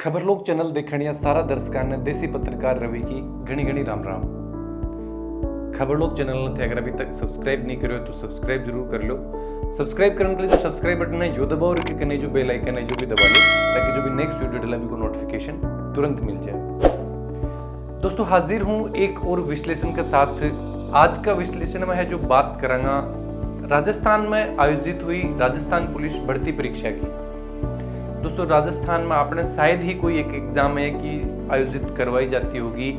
खबरलोक channel देखणिया सारा दर्शकांना देसी पत्रकार रवि की घणी घणी राम राम। खबरलोक चैनल ने अगर अभी तक सब्सक्राइब नहीं करो तो सब्सक्राइब जरूर कर लो। सब्सक्राइब करने के लिए जो सब्सक्राइब बटन है यो दबाओ और कने जो बेल आइकन है जो भी दबा लो ताकि जो भी नेक्स्ट वीडियो डला भी को नोटिफिकेशन तुरंत मिल जाए। दोस्तों हाजिर हूँ एक और विश्लेषण के साथ। आज का विश्लेषण में है जो बात करांगा राजस्थान में आयोजित हुई राजस्थान पुलिस भर्ती परीक्षा की। दोस्तों राजस्थान में आपने शायद ही कोई एक एग्जाम है कि आयोजित करवाई जाती होगी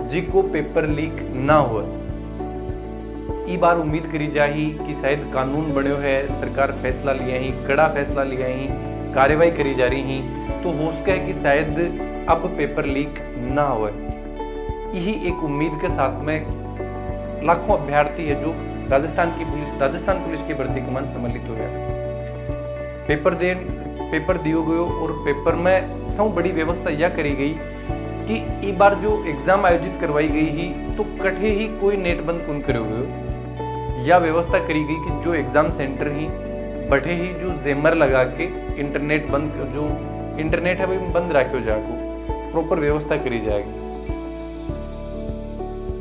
जिको पेपर लीक ना हो। ई बार उम्मीद करी जाही कि शायद कानून बने है, सरकार फैसला लिया ही, कड़ा फैसला लिया ही, कार्रवाई करी जा रही ही, तो हो सका है कि शायद अब पेपर लीक ना हो। यही एक उम्मीद के साथ में लाखों अभ्यर्थी है जो राजस्थान पुलिस की भर्ती के मन सम्मिलित हो गया। पेपर दियो गयो और पेपर में सब बड़ी व्यवस्था यह करी गई कि इस बार जो एग्जाम आयोजित करवाई गई ही तो कठे ही कोई नेट बंद कौन करो गयो। यह व्यवस्था करी गई कि जो एग्जाम सेंटर ही बैठे ही जो जेमर लगा के इंटरनेट है वो बंद रखो जाको प्रॉपर व्यवस्था करी जाएगी।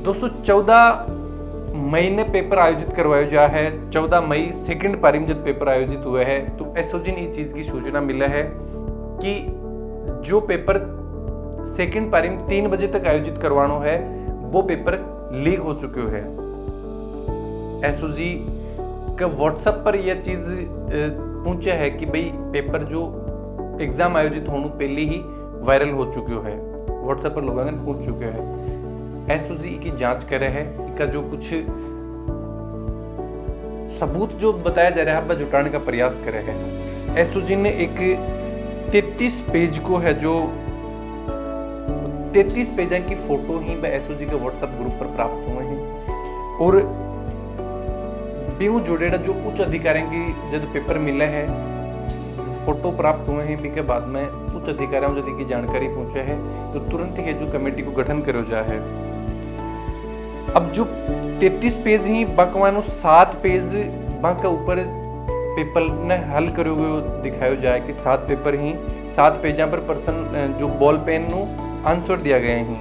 दोस्तों 14 मई ने पेपर आयोजित करवाया जा है। 14 मई सेकंड पारी में जब पेपर आयोजित हुआ है तो एसओजी ने इस चीज की सूचना मिला है कि जो पेपर सेकंड पारी में 3 बजे तक आयोजित करवाना है वो पेपर लीक हो चुके है। एसओजी का व्हाट्सएप पर यह चीज पहुंचा है कि भाई पेपर जो एग्जाम आयोजित होने पहले ही वायरल हो चुके है। व्हाट्सएप पर लोगों ने पूछ चुके हैं। एसओजी की जांच कर रहे हैं, इसका जो कुछ सबूत जो बताया जा रहा है जुटाने का प्रयास कर रहे हैं। एसओजी ने एक 33 पेज को है जो 33 पेज की फोटो ही एसओजी के व्हाट्सएप ग्रुप पर प्राप्त हुए हैं और बीऊ जोड़ेड़ा जो उच्च अधिकारियों की जब पेपर मिला है फोटो प्राप्त हुए हैं भी के बाद में उच्च अधिकारियों यदि की जानकारी पहुंचे है तो तुरंत ही जो कमेटी को गठन करो जा है। अब जो 33 पेज ही बकवानो 7 पेज बाका ऊपर पेपर ने हल करो दिखायो जाए कि 7 पेपर ही 7 पेजा पर पर्सन जो बॉल पेन नो आंसर दिया गया ही।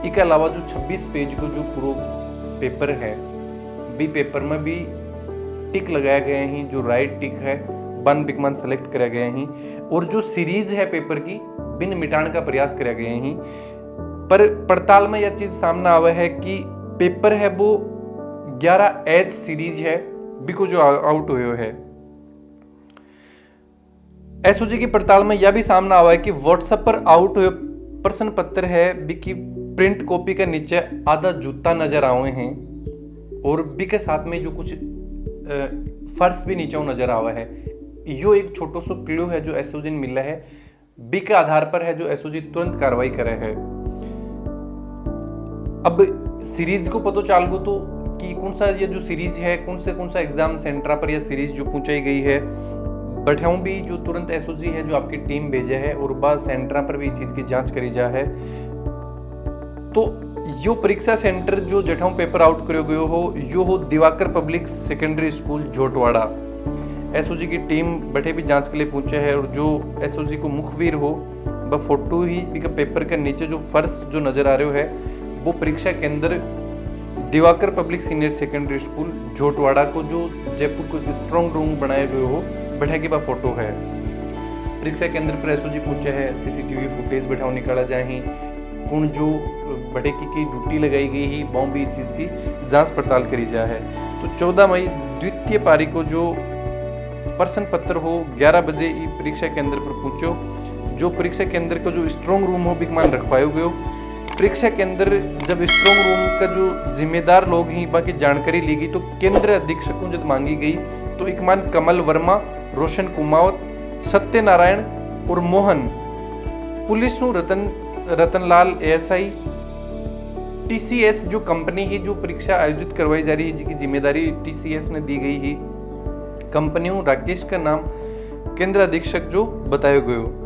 इसके अलावा जो 26 पेज को जो पूरा पेपर है बी पेपर में भी टिक लगाया गया ही, जो राइट टिक है बन बिकमान सेलेक्ट करा गया ही और जो सीरीज है पेपर की बिन मिटाने का प्रयास करा गया ही। पर पड़ताल में यह चीज सामने आवा है कि पेपर है वो 11H सीरीज है बिको जो आउट हुए है। एसओजी की पड़ताल में यह भी सामने आवा है कि व्हाट्सएप पर आउट हुए प्रश्न पत्र है बिकी प्रिंट कॉपी के नीचे आधा जूता नजर आए हैं और बी के साथ में जो कुछ फर्श भी नीचे नजर आवा है। यो एक छोटो सो क्लू है जो एसओजी ने मिला है। बी के आधार पर है जो एसओजी तुरंत कार्रवाई करे है। अब सीरीज को पता चाल गो तो कि कौन सा ये जो सीरीज है कौन सा एग्जाम सेंटर पर यह सीरीज जो पहुंचाई गई है बैठाऊं भी जो तुरंत एसओजी है जो आपकी टीम भेजे है और बाद सेंटर पर भी इस चीज की जांच करी जा है। तो यो परीक्षा सेंटर जो जठाऊं पेपर आउट करो गयो हो यो हो Diwakar public secondary school Jhotwara. SOG की टीम बैठे भी जांच के लिए पहुंचे है और जो एसओजी को मुखबिर हो वह फोटो ही पेपर के नीचे जो फर्श जो नजर आ रहे है वो परीक्षा केंद्र Diwakar public senior secondary school Jhotwara को जो जयपुर को स्ट्रॉन्ग रूम बनाए हुए हो बैठा के बाद फोटो है। परीक्षा केंद्र पर एसओजी पूछे है, सीसीटीवी फुटेज बैठाओ निकाला जाए कौन जो बड़े की ड्यूटी लगाई गई ही बॉम्ब भी चीज की जांच पड़ताल करी जा है। तो 14 मई द्वितीय पारी को जो प्रश्न पत्र हो 11 बजे परीक्षा केंद्र पर पहुंचो। जो परीक्षा केंद्र का जो स्ट्रॉन्ग रूम हो बिकमान रखवायो गयो। परीक्षा केंद्र जब स्ट्रॉन्ग रूम का जो जिम्मेदार लोग ही बाकी जानकारी ली गई तो केंद्र अधीक्षकों जब मांगी गई तो इकमान कमल वर्मा, रोशन कुमावत, सत्यनारायण और Mohan, police Ratanlal ASI, TCS जो कंपनी ही जो परीक्षा आयोजित करवाई जा रही है जिसकी जिम्मेदारी टीसीएस ने दी गई ही कंपनियों राकेश का नाम केंद्र अधीक्षक जो बताया गयो।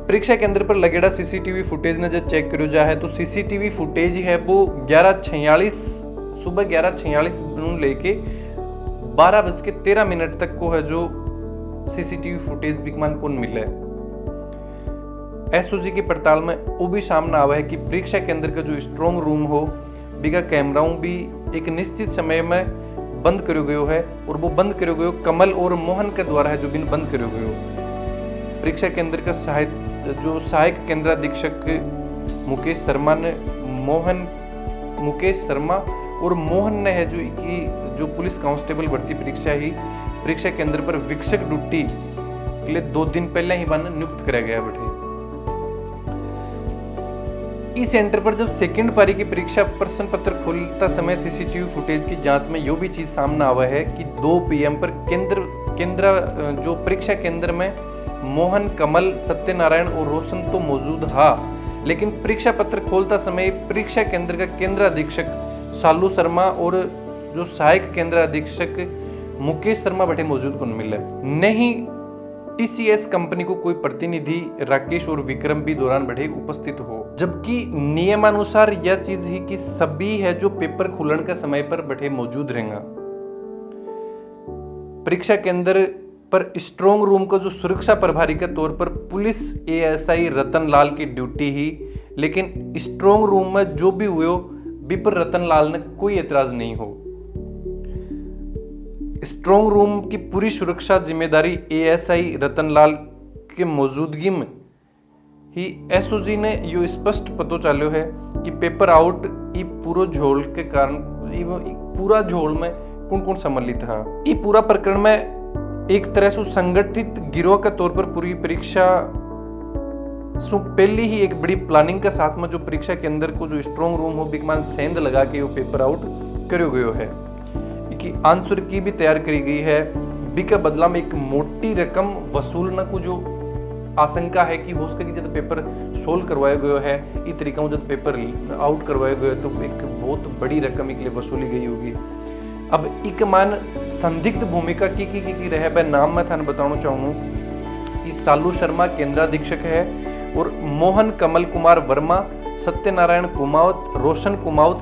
परीक्षा केंद्र पर लगेड़ा सीसीटीवी फुटेज ने जब चेक करो जा है तो सीसीटीवी फुटेज है वो 11:46 सुबह 11:46 लेके 12:13 तक को है जो सीसीटीवी फुटेज बिकमान कौन मिला है। एसओजी की पड़ताल में वो भी सामने आवा है कि परीक्षा केंद्र का जो स्ट्रॉन्ग रूम हो बिका कैमराओं भी एक निश्चित समय में बंद करो गयो है, और वो बंद करो गयो कमल और मोहन के द्वारा है जो बिन बंद करो गयो। परीक्षा केंद्र का सहायक केंद्राधीक्षक मुकेश शर्मा और मोहन ने है जो पुलिस कांस्टेबल भर्ती परीक्षा केंद्र पर वीक्षक ड्यूटी के लिए 2 दिन पहले ही बन नियुक्त कराया गया बैठे। इस सेंटर पर जब सेकंड पारी की परीक्षा प्रश्न पत्र खोलता समय सीसीटीवी फुटेज की जांच में यो भी चीज सामने आवा है कि 2 PM पर जो परीक्षा केंद्र में मोहन, कमल, सत्यनारायण और रोशन तो मौजूद हा, लेकिन परीक्षा पत्र खोलता समय परीक्षा केंद्र का केंद्राधीक्षक सालू शर्मा और जो सहायक केंद्राधीक्षक मुकेश शर्मा बैठे मौजूद कौन मिले। नहीं TCS कंपनी को कोई प्रतिनिधि राकेश और विक्रम भी दौरान बैठे उपस्थित हो, जबकि नियमानुसार यह चीज ही कि सभी है जो पेपर खुलने का समय पर बैठे मौजूद रहेंगे। परीक्षा केंद्र पर स्ट्रॉन्ग रूम का जो सुरक्षा प्रभारी के तौर पर पुलिस ASI रतन लाल की ड्यूटी ही, लेकिन स्ट्रॉन्ग रूम में जो भी हुए बी पर रतन लाल ने कोई एतराज नहीं हो। स्ट्रॉन्ग रूम की पूरी सुरक्षा जिम्मेदारी ASI रतन लाल के मौजूदगी में ही एसओजी ने यो स्पष्ट पतो चाल्यो है कि पेपर आउट ई पूरा झोल के कारण पूरा झोल में कौन कौन सम्मिलित था। ई पूरा प्रकरण में एक तरह से संगठित गिरोह के तौर पर पूरी परीक्षा पहले ही एक बड़ी प्लानिंग के साथ में जो परीक्षा के अंदर को जो स्ट्रॉन्ग रूम हो बिकमान सेंध लगा के वो पेपर आउट करो गयो है कि आंसर की भी तैयार करी गई है। बी के बदला में एक मोटी रकम वसूलने को जो आशंका है कि हो सके कि जब पेपर सोल्व करवाया गया है इस तरीका जब पेपर आउट करवाया गया तो एक बहुत बड़ी रकम के लिए वसूली गई होगी। अब एक मान संदिग्ध भूमिका की रहे मैं नाम में थाने बताना चाहूँ कि सालू शर्मा केंद्राधीक्षक है और मोहन कमल कुमार वर्मा, सत्यनारायण कुमावत, रोशन कुमावत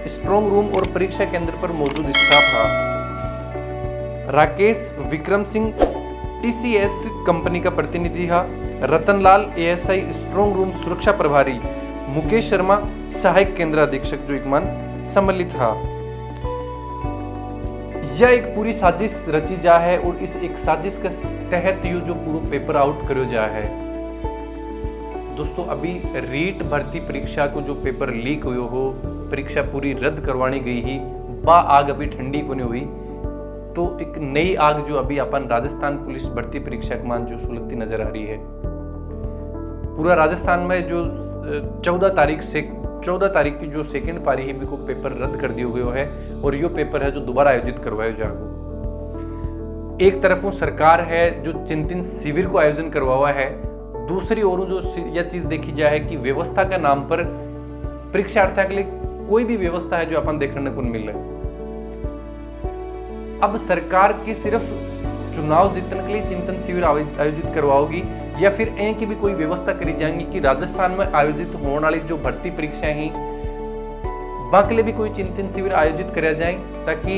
स्ट्रॉन्ग रूम और परीक्षा केंद्र पर मौजूद स्टाफ था। राकेश विक्रम सिंह TCS कंपनी का प्रतिनिधि था। रतनलाल ASI स्ट्रॉन्ग रूम सुरक्षा प्रभारी, मुकेश शर्मा सहायक केंद्राधीक्षक जो एक मान सम्मिलित था। यह एक पूरी साजिश रची जा है और इस एक साजिश के तहत यू जो पूरा पेपर आउट करो जा है। दोस्तों अभी रीट भर्ती परीक्षा को जो पेपर लीक हुए हो, परीक्षा पूरी रद्द करवानी गई ही, बा आग अभी ठंडी को नहीं हुई, तो एक नई आग जो अभी अपन राजस्थान पुलिस भर्ती परीक्षा के मान जो सुलगती नजर आ रही है। पूरा राजस्थान में जो 14 तारीख की जो सेकंड पारी है को पेपर रद्द कर दिया गया है और यो पेपर है जो दोबारा आयोजित करवाया जाएगा। एक तरफ वो सरकार है जो चिंतन शिविर को आयोजन करवाया है, दूसरी ओर जो यह चीज देखी जाए कि व्यवस्था का नाम पर परीक्षार्थियों के लिए कोई भी व्यवस्था है जो अपन देखने को मिल रहा है। अब सरकार की सिर्फ चुनाव जीतने के लिए चिंतन शिविर आयोजित करवाओगी या फिर ए की भी कोई व्यवस्था करी जाएंगी कि राजस्थान में आयोजित होने वाली जो भर्ती परीक्षाएं हैं बाकी लिए भी कोई चिंतन शिविर आयोजित कराया जाए ताकि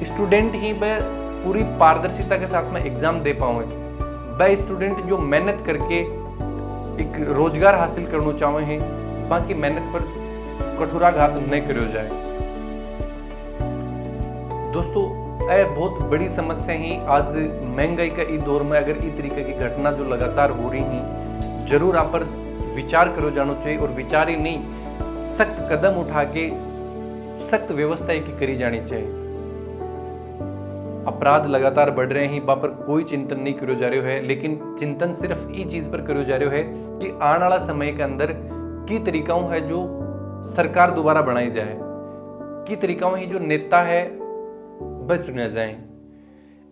स्टूडेंट ही वह पूरी पारदर्शिता के साथ में एग्जाम दे पाए। वह स्टूडेंट जो मेहनत करके एक रोजगार हासिल करना चाहे हैं बाकी मेहनत पर कठोराघात नहीं करो जाए। दोस्तों यह बहुत बड़ी समस्या ही आज महंगाई का इस दौर में अगर इस तरीके की घटना जो लगातार हो रही हैं जरूर आप पर विचार करो जाना चाहिए और विचार ही नहीं सख्त कदम उठा के सख्त व्यवस्था की करी जानी चाहिए। अपराध लगातार बढ़ रहे हैं वहां पर कोई चिंतन नहीं करो जा रहे है, लेकिन चिंतन सिर्फ इस चीज पर करो जा रहे है कि आने वाला समय के अंदर की तरीकाओं है जो सरकार दोबारा बनाई जाए, की तरीकाओं ही जो नेता है वह चुने जाए।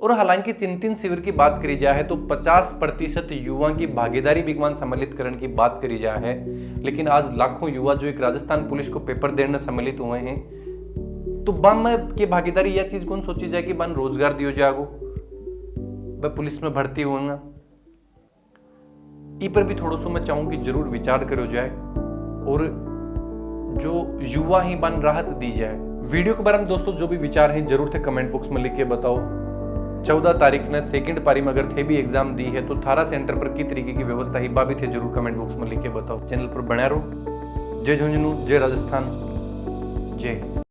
और हालांकि चिंतन शिविर की बात करी जाए तो 50% युवा की भागीदारी विज्ञान सम्मिलित करने की बात करी जाए है, लेकिन आज लाखों युवा जो एक राजस्थान पुलिस को पेपर देने सम्मिलित हुए हैं तो बम की भागीदारी यह चीज कौन सोची जाए कि बन रोजगार दियो जाएगो वह पुलिस में भर्ती होगा। ई पर भी थोड़ा सा मैं चाहूं कि जरूर विचार करो जाए और जो युवा ही बन राहत दी जाए। वीडियो के बारे में दोस्तों जो भी विचार हैं जरूर थे कमेंट बॉक्स में लिख के बताओ। 14 तारीख ने सेकंड पारी में अगर थे भी एग्जाम दी है तो थारा सेंटर पर की तरीके की व्यवस्था ही बा भी थे, जरूर कमेंट बॉक्स में लिख के बताओ। चैनल पर बना रहो। जय झुंझुनू, जय राजस्थान, जय।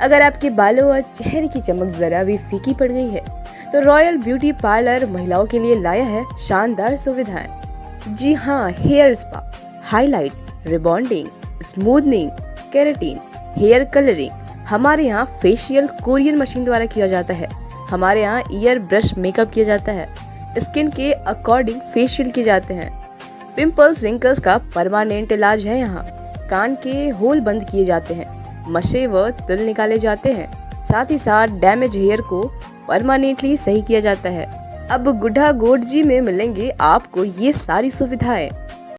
अगर आपके बालों और चेहरे की चमक जरा भी फीकी पड़ गई है तो रॉयल ब्यूटी पार्लर महिलाओं के लिए लाया है शानदार सुविधाएं। जी हाँ, hair spa, highlight, rebonding, smoothening, keratin, hair colouring. हमारे यहाँ फेशियल कोरियन मशीन द्वारा किया जाता है। हमारे यहाँ ईयर ब्रश मेकअप किया जाता है। स्किन के अकॉर्डिंग फेशियल किए जाते हैं। पिंपल्स रिंकल्स का परमानेंट इलाज है यहाँ। कान के होल बंद किए जाते हैं। मशे व तिल निकाले जाते हैं। साथ ही साथ डैमेज हेयर को परमानेंटली सही किया जाता है। अब गुड्डा गोड जी में मिलेंगे आपको ये सारी सुविधाएं।